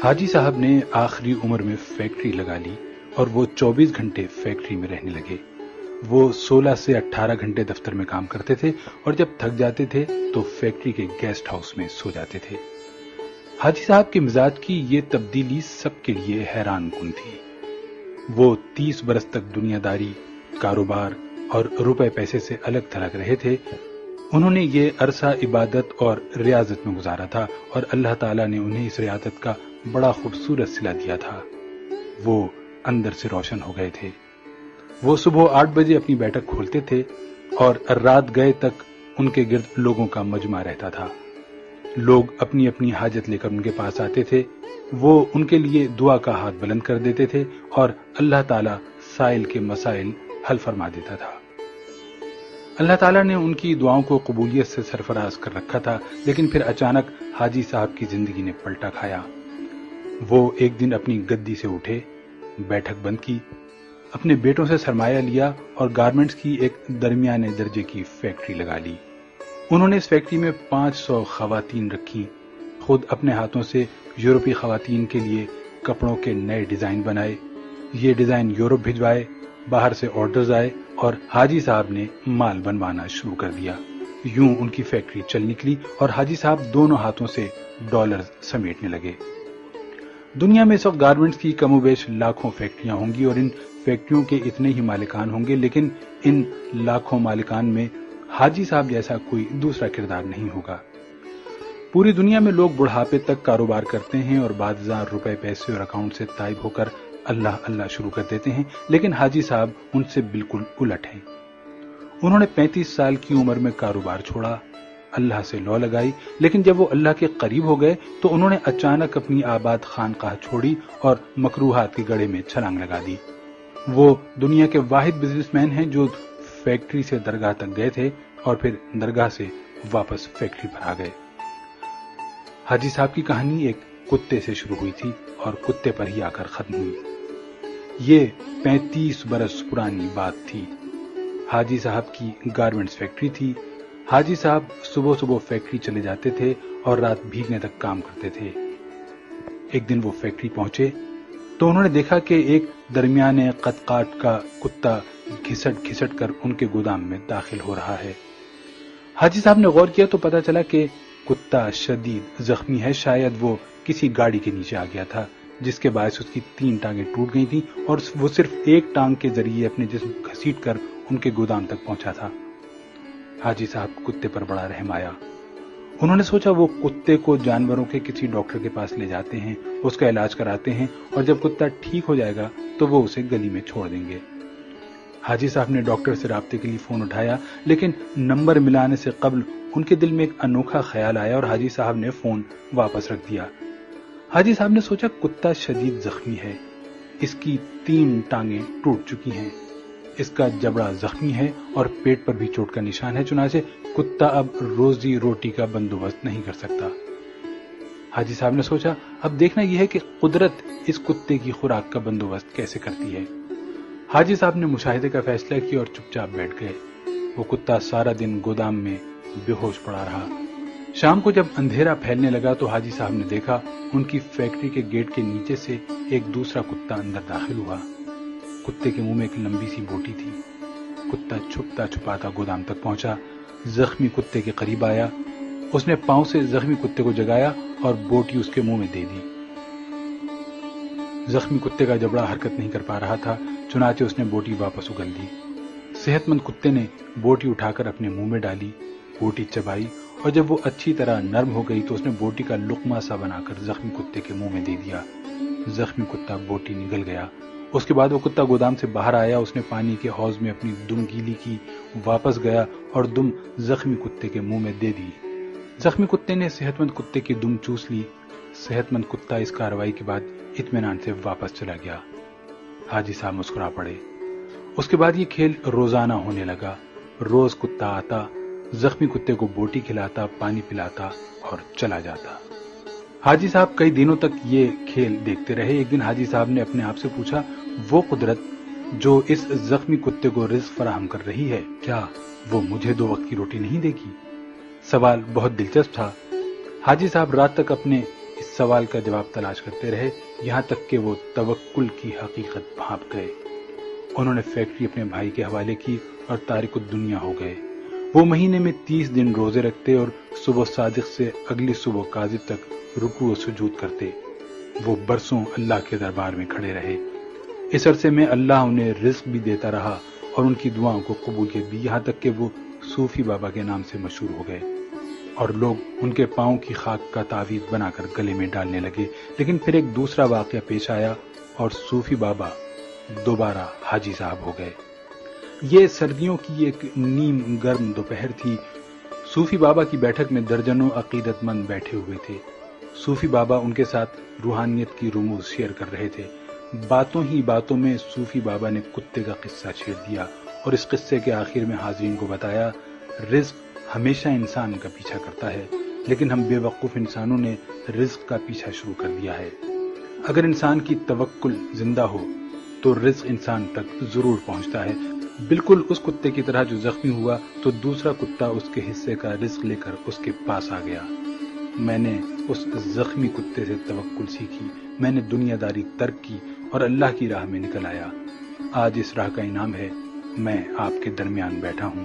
حاجی صاحب نے آخری عمر میں فیکٹری لگا لی اور وہ 24 گھنٹے فیکٹری میں رہنے لگے۔ وہ 16 سے 18 گھنٹے دفتر میں کام کرتے تھے اور جب تھک جاتے تھے تو فیکٹری کے گیسٹ ہاؤس میں سو جاتے تھے۔ حاجی صاحب کے مزاج کی یہ تبدیلی سب کے لیے حیران کن تھی۔ وہ 30 برس تک دنیا داری، کاروبار اور روپے پیسے سے الگ تھلگ رہے تھے۔ انہوں نے یہ عرصہ عبادت اور ریاضت میں گزارا تھا اور اللہ تعالیٰ نے انہیں اس ریاضت کا بڑا خوبصورت صلہ دیا تھا۔ وہ اندر سے روشن ہو گئے تھے۔ وہ صبح 8 بجے اپنی بیٹھک کھولتے تھے اور رات گئے تک ان کے گرد لوگوں کا مجمع رہتا تھا۔ لوگ اپنی اپنی حاجت لے کر ان کے پاس آتے تھے۔ وہ ان کے لیے دعا کا ہاتھ بلند کر دیتے تھے اور اللہ تعالیٰ سائل کے مسائل حل فرما دیتا تھا۔ اللہ تعالیٰ نے ان کی دعاؤں کو قبولیت سے سرفراز کر رکھا تھا، لیکن پھر اچانک حاجی صاحب کی زندگی نے پلٹا کھایا۔ وہ ایک دن اپنی گدی سے اٹھے، بیٹھک بند کی، اپنے بیٹوں سے سرمایہ لیا اور گارمنٹس کی ایک درمیانے درجے کی فیکٹری لگا لی۔ انہوں نے اس فیکٹری میں 500 خواتین رکھی، خود اپنے ہاتھوں سے یورپی خواتین کے لیے کپڑوں کے نئے ڈیزائن بنائے، یہ ڈیزائن یورپ بھجوائے، باہر سے آرڈرز آئے اور حاجی صاحب نے مال بنوانا شروع کر دیا۔ یوں ان کی فیکٹری چل نکلی اور حاجی صاحب دونوں ہاتھوں سے ڈالرز سمیٹنے لگے۔ دنیا میں اس وقت گارمنٹس کی کم و بیش لاکھوں فیکٹریاں ہوں گی اور ان فیکٹریوں کے اتنے ہی مالکان ہوں گے، لیکن ان لاکھوں مالکان میں حاجی صاحب جیسا کوئی دوسرا کردار نہیں ہوگا۔ پوری دنیا میں لوگ بڑھاپے تک کاروبار کرتے ہیں اور بعض ہزار روپے پیسے اور اکاؤنٹ سے تائب ہو کر اللہ اللہ شروع کر دیتے ہیں، لیکن حاجی صاحب ان سے بالکل الٹ ہیں۔ انہوں نے 35 سال کی عمر میں کاروبار چھوڑا، اللہ سے لو لگائی، لیکن جب وہ اللہ کے قریب ہو گئے تو انہوں نے اچانک اپنی آباد خانقاہ چھوڑی اور مکروہات کے گڑھے میں چھلانگ لگا دی۔ وہ دنیا کے واحد بزنس مین ہیں جو فیکٹری سے درگاہ تک گئے تھے اور پھر درگاہ سے واپس فیکٹری پر آ گئے۔ حاجی صاحب کی کہانی ایک کتے سے شروع ہوئی تھی اور کتے پر ہی آ کر ختم ہوئی۔ یہ 35 برس پرانی بات تھی۔ حاجی صاحب کی گارمنٹس فیکٹری تھی۔ حاجی صاحب صبح صبح فیکٹری چلے جاتے تھے اور رات بھیگنے تک کام کرتے تھے۔ ایک دن وہ فیکٹری پہنچے تو انہوں نے دیکھا کہ ایک درمیانے قد کاٹ کا کتا گھسٹ گھسٹ کر ان کے گودام میں داخل ہو رہا ہے۔ حاجی صاحب نے غور کیا تو پتا چلا کہ کتا شدید زخمی ہے، شاید وہ کسی گاڑی کے نیچے آ گیا تھا جس کے باعث اس کی 3 ٹانگیں ٹوٹ گئی تھیں اور وہ صرف ایک ٹانگ کے ذریعے اپنے جسم گھسیٹ کر ان کے گودام تک پہنچا تھا۔ حاجی صاحب کتے پر بڑا رحم آیا۔ انہوں نے سوچا وہ کتے کو جانوروں کے کسی ڈاکٹر کے پاس لے جاتے ہیں، اس کا علاج کراتے ہیں اور جب کتا ٹھیک ہو جائے گا تو وہ اسے گلی میں چھوڑ دیں گے۔ حاجی صاحب نے ڈاکٹر سے رابطے کے لیے فون اٹھایا، لیکن نمبر ملانے سے قبل ان کے دل میں ایک انوکھا خیال آیا اور حاجی صاحب نے فون واپس رکھ دیا۔ حاجی صاحب نے سوچا کتا شدید زخمی ہے، اس کی 3 ٹانگیں ٹوٹ چکی ہیں، اس کا جبڑا زخمی ہے اور پیٹ پر بھی چوٹ کا نشان ہے، چنانچہ کتا اب روزی روٹی کا بندوبست نہیں کر سکتا۔ حاجی صاحب نے سوچا اب دیکھنا یہ ہے کہ قدرت اس کتے کی خوراک کا بندوبست کیسے کرتی ہے۔ حاجی صاحب نے مشاہدے کا فیصلہ کیا اور چپ چاپ بیٹھ گئے۔ وہ کتا سارا دن گودام میں بے ہوش پڑا رہا۔ شام کو جب اندھیرا پھیلنے لگا تو حاجی صاحب نے دیکھا ان کی فیکٹری کے گیٹ کے نیچے سے ایک دوسرا کتا اندر داخل ہوا۔ کتے کے منہ میں ایک لمبی سی بوٹی تھی۔ کتا چھپتا چھپاتا گودام تک پہنچا، زخمی کتے کے قریب آیا، اس نے پاؤں سے زخمی کتے کو جگایا اور بوٹی اس کے منہ میں دے دی۔ زخمی کتے کا جبڑا حرکت نہیں کر پا رہا تھا، چنانچہ اس نے بوٹی واپس اگل دی۔ صحت مند کتے نے بوٹی اٹھا کر اپنے منہ میں ڈالی، بوٹی چبائی اور جب وہ اچھی طرح نرم ہو گئی تو اس نے بوٹی کا لقمہ سا بنا کر زخمی کتے کے منہ میں دے دیا۔ زخمی کتا بوٹی نگل گیا۔ اس کے بعد وہ کتا گودام سے باہر آیا، اس نے پانی کے حوض میں اپنی دم گیلی کی، واپس گیا اور دم زخمی کتے کے منہ میں دے دی۔ زخمی کتے نے صحت مند کتے کی دم چوس لی۔ صحت مند کتا اس کارروائی کے بعد اطمینان سے واپس چلا گیا۔ حاجی صاحب مسکرا پڑے۔ اس کے بعد یہ کھیل روزانہ ہونے لگا۔ روز کتا آتا، زخمی کتے کو بوٹی کھلاتا، پانی پلاتا اور چلا جاتا۔ حاجی صاحب کئی دنوں تک یہ کھیل دیکھتے رہے۔ ایک دن حاجی صاحب نے اپنے آپ سے پوچھا، وہ قدرت جو اس زخمی کتے کو رزق فراہم کر رہی ہے، کیا وہ مجھے 2 وقت کی روٹی نہیں دے گی؟ سوال بہت دلچسپ تھا۔ حاجی صاحب رات تک اپنے اس سوال کا جواب تلاش کرتے رہے یہاں تک کہ وہ توکل کی حقیقت بھانپ گئے۔ انہوں نے فیکٹری اپنے بھائی کے حوالے کی اور تارک الدنیا ہو گئے۔ وہ مہینے میں 30 دن روزے رکھتے اور صبح صادق سے اگلی صبح کاذب تک رکوع و سجود کرتے۔ وہ برسوں اللہ کے دربار میں کھڑے رہے۔ اس عرصے میں اللہ انہیں رزق بھی دیتا رہا اور ان کی دعاؤں کو قبولیت بھی، یہاں تک کہ وہ صوفی بابا کے نام سے مشہور ہو گئے اور لوگ ان کے پاؤں کی خاک کا تعویذ بنا کر گلے میں ڈالنے لگے۔ لیکن پھر ایک دوسرا واقعہ پیش آیا اور صوفی بابا دوبارہ حاجی صاحب ہو گئے۔ یہ سردیوں کی ایک نیم گرم دوپہر تھی۔ صوفی بابا کی بیٹھک میں درجنوں عقیدت مند بیٹھے ہوئے تھے۔ صوفی بابا ان کے ساتھ روحانیت کی رموز شیئر کر رہے تھے۔ باتوں ہی باتوں میں صوفی بابا نے کتے کا قصہ چھیڑ دیا اور اس قصے کے آخر میں حاضرین کو بتایا، رزق ہمیشہ انسان کا پیچھا کرتا ہے، لیکن ہم بے وقوف انسانوں نے رزق کا پیچھا شروع کر دیا ہے۔ اگر انسان کی توکل زندہ ہو تو رزق انسان تک ضرور پہنچتا ہے، بالکل اس کتے کی طرح جو زخمی ہوا تو دوسرا کتا اس کے حصے کا رزق لے کر اس کے پاس آ گیا۔ میں نے اس زخمی کتے سے توکل سیکھی، میں نے دنیا داری ترک کی اور اللہ کی راہ میں نکل آیا۔ آج اس راہ کا انعام ہے، میں آپ کے درمیان بیٹھا ہوں۔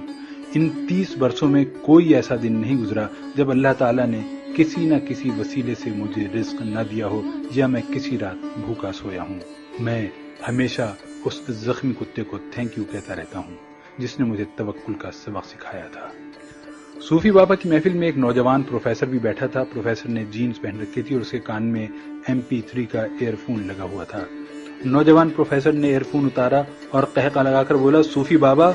ان 30 برسوں میں کوئی ایسا دن نہیں گزرا جب اللہ تعالیٰ نے کسی نہ کسی وسیلے سے مجھے رزق نہ دیا ہو یا میں کسی رات بھوکا سویا ہوں۔ میں ہمیشہ اس زخمی کتے کو تھینک یو کہتا رہتا ہوں جس نے مجھے توکل کا سبق سکھایا تھا۔ صوفی بابا کی محفل میں ایک نوجوان پروفیسر بھی بیٹھا تھا۔ پروفیسر نے جینز پہن رکھی تھی اور اس کے کان میں MP3 کا ایئر فون لگا ہوا تھا۔ نوجوان پروفیسر نے ایئر فون اتارا اور قہقہ لگا کر بولا، صوفی بابا،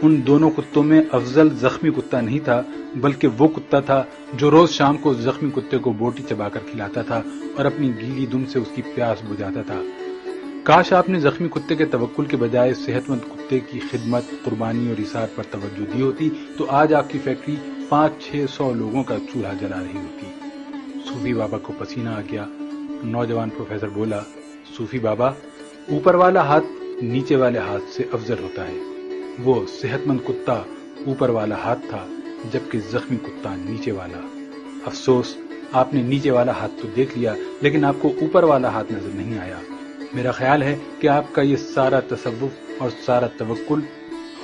ان دونوں کتوں میں افضل زخمی کتا نہیں تھا، بلکہ وہ کتا تھا جو روز شام کو زخمی کتے کو بوٹی چبا کر کھلاتا تھا اور اپنی گیلی دم سے اس کی پیاس بجھاتا تھا۔ کاش آپ نے زخمی کتے کے توکل کے بجائے صحت مند کتے کی خدمت، قربانی اور ایثار پر توجہ دی ہوتی تو آج آپ کی فیکٹری 500-600 لوگوں کا چولہا جلا رہی ہوتی۔ صوفی بابا کو پسینہ آ گیا۔ نوجوان پروفیسر بولا، صوفی بابا، اوپر والا ہاتھ نیچے والے ہاتھ سے افضل ہوتا ہے۔ وہ صحت مند کتا اوپر والا ہاتھ تھا جبکہ زخمی کتا نیچے والا۔ افسوس، آپ نے نیچے والا ہاتھ تو دیکھ لیا لیکن آپ کو اوپر والا ہاتھ نظر نہیں آیا۔ میرا خیال ہے کہ آپ کا یہ سارا تصوف اور سارا توکل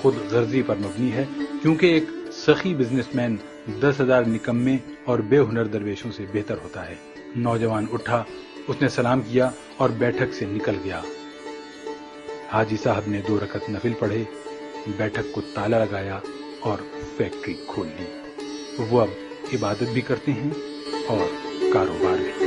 خود غرضی پر مبنی ہے، کیونکہ ایک سخی بزنس مین 10,000 نکمے اور بے ہنر درویشوں سے بہتر ہوتا ہے۔ نوجوان اٹھا، اس نے سلام کیا اور بیٹھک سے نکل گیا۔ حاجی صاحب نے 2 رکعت نفل پڑھے، بیٹھک کو تالا لگایا اور فیکٹری کھول لی۔ وہ اب عبادت بھی کرتے ہیں اور کاروبار بھی۔